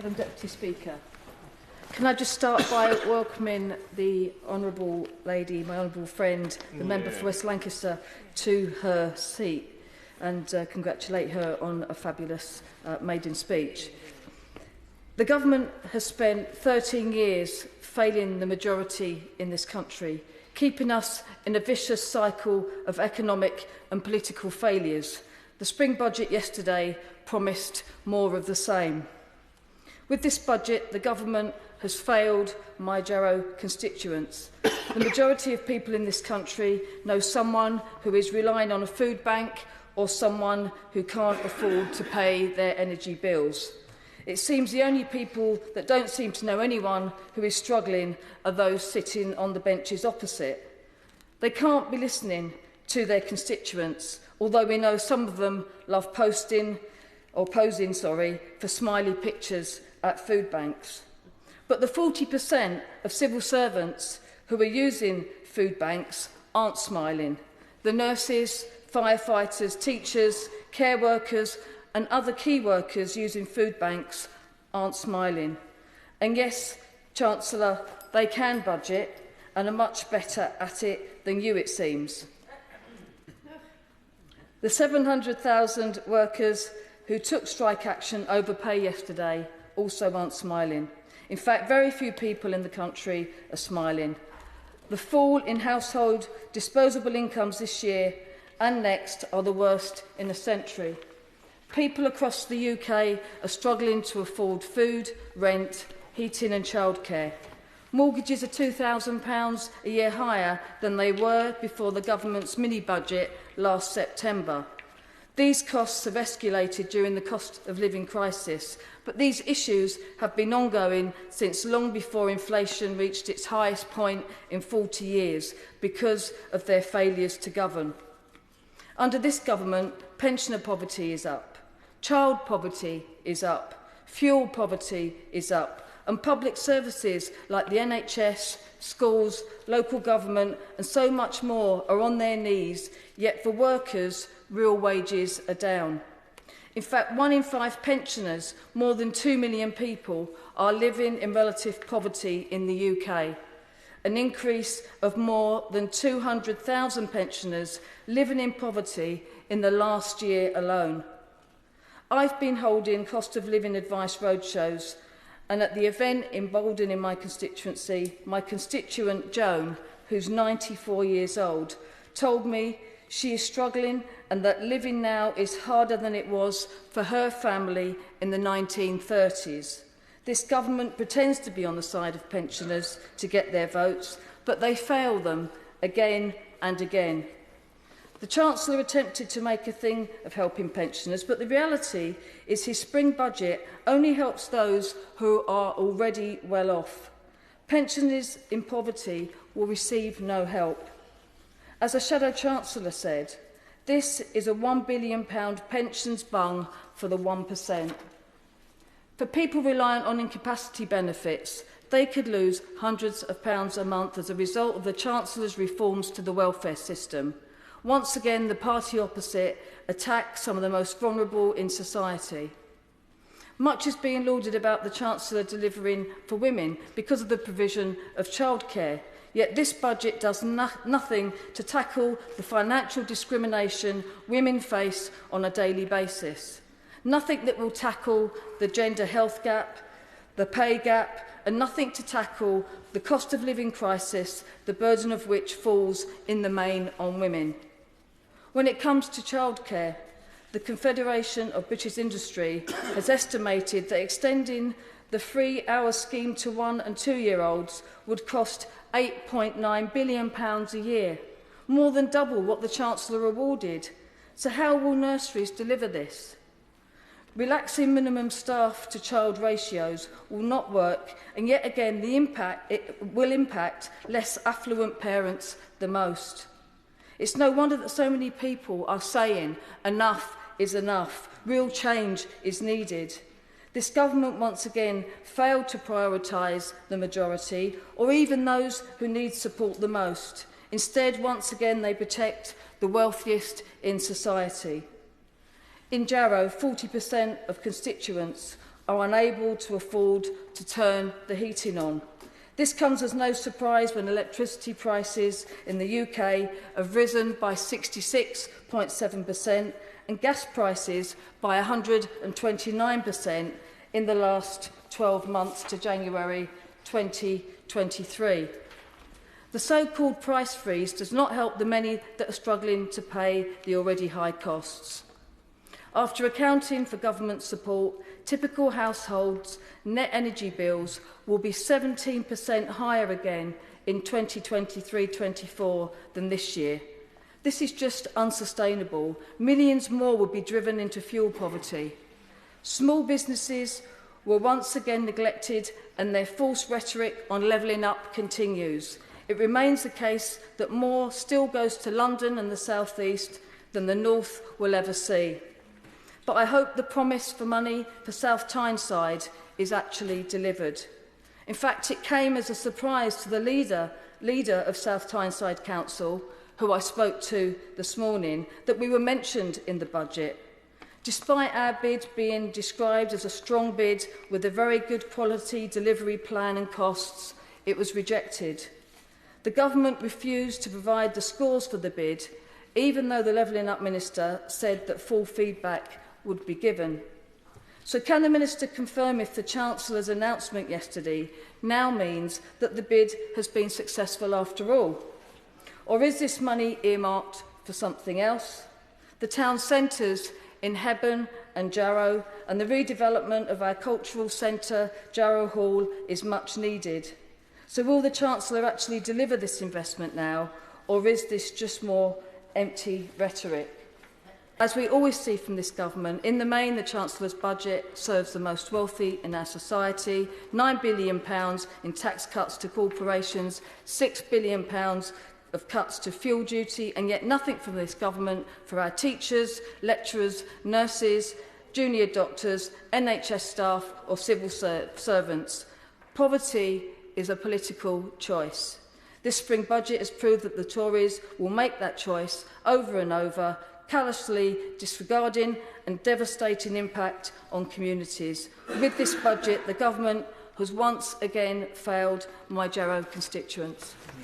Madam Deputy Speaker, can I just start by welcoming the honourable lady, my honourable friend, the member for West Lancaster, to her seat and congratulate her on a fabulous maiden speech. The government has spent 13 years failing the majority in this country, keeping us in a vicious cycle of economic and political failures. The spring budget yesterday promised more of the same. With this budget, the government has failed my Jarrow constituents. The majority of people in this country know someone who is relying on a food bank or someone who can't afford to pay their energy bills. It seems the only people that don't seem to know anyone who is struggling are those sitting on the benches opposite. They can't be listening to their constituents, although we know some of them love posing for smiley pictures at food banks. But the 40% of civil servants who are using food banks aren't smiling. The nurses, firefighters, teachers, care workers and other key workers using food banks aren't smiling. And yes, Chancellor, they can budget and are much better at it than you, it seems. The 700,000 workers who took strike action over pay yesterday also aren't smiling. In fact, very few people in the country are smiling. The fall in household disposable incomes this year and next are the worst in a century. People across the UK are struggling to afford food, rent, heating and childcare. Mortgages are £2,000 a year higher than they were before the government's mini-budget last September. These costs have escalated during the cost of living crisis, but these issues have been ongoing since long before inflation reached its highest point in 40 years because of their failures to govern. Under this government, pensioner poverty is up, child poverty is up, fuel poverty is up, and public services like the NHS, schools, local government and so much more are on their knees, yet for workers, real wages are down. In fact, 1 in 5 pensioners, more than 2 million people, are living in relative poverty in the UK. An increase of more than 200,000 pensioners living in poverty in the last year alone. I've been holding cost of living advice roadshows, and at the event in Bolden in my constituency, my constituent Joan, who's 94 years old, told me she is struggling and that living now is harder than it was for her family in the 1930s. This government pretends to be on the side of pensioners to get their votes, but they fail them again and again. The Chancellor attempted to make a thing of helping pensioners, but the reality is his spring budget only helps those who are already well off. Pensioners in poverty will receive no help. As a Shadow Chancellor said, this is a £1 billion pensions bung for the 1%. For people reliant on incapacity benefits, they could lose hundreds of pounds a month as a result of the Chancellor's reforms to the welfare system. Once again, the party opposite attacks some of the most vulnerable in society. Much is being lauded about the Chancellor delivering for women because of the provision of childcare, yet this budget does nothing to tackle the financial discrimination women face on a daily basis. Nothing that will tackle the gender health gap, the pay gap, and nothing to tackle the cost of living crisis, the burden of which falls in the main on women. When it comes to childcare, the Confederation of British Industry has estimated that extending the free-hour scheme to 1- and 2-year-olds would cost £8.9 billion a year, more than double what the Chancellor awarded. So how will nurseries deliver this? Relaxing minimum staff to child ratios will not work, and yet again it will impact less affluent parents the most. It's no wonder that so many people are saying enough is enough, real change is needed. This government once again failed to prioritise the majority or even those who need support the most. Instead, once again, they protect the wealthiest in society. In Jarrow, 40% of constituents are unable to afford to turn the heating on. This comes as no surprise when electricity prices in the UK have risen by 66.7% and gas prices by 129% in the last 12 months to January 2023. The so-called price freeze does not help the many that are struggling to pay the already high costs. After accounting for government support, typical households' net energy bills will be 17% higher again in 2023-24 than this year. This is just unsustainable. Millions more will be driven into fuel poverty. Small businesses were once again neglected and their false rhetoric on levelling up continues. It remains the case that more still goes to London and the South East than the North will ever see. But I hope the promise for money for South Tyneside is actually delivered. In fact, it came as a surprise to the leader of South Tyneside Council, who I spoke to this morning, that we were mentioned in the budget. Despite our bid being described as a strong bid with a very good quality delivery plan and costs, it was rejected. The government refused to provide the scores for the bid, even though the Levelling Up Minister said that full feedback would be given. So can the Minister confirm if the Chancellor's announcement yesterday now means that the bid has been successful after all? Or is this money earmarked for something else? The town centres in Hebburn and Jarrow and the redevelopment of our cultural centre, Jarrow Hall, is much needed. So will the Chancellor actually deliver this investment now, or is this just more empty rhetoric? As we always see from this government, in the main, the Chancellor's budget serves the most wealthy in our society. £9 billion in tax cuts to corporations, £6 billion of cuts to fuel duty, and yet nothing from this government for our teachers, lecturers, nurses, junior doctors, NHS staff or civil servants. Poverty is a political choice. This spring budget has proved that the Tories will make that choice over and over, callously disregarding and devastating impact on communities. With this budget, the government has once again failed my Jarrow constituents.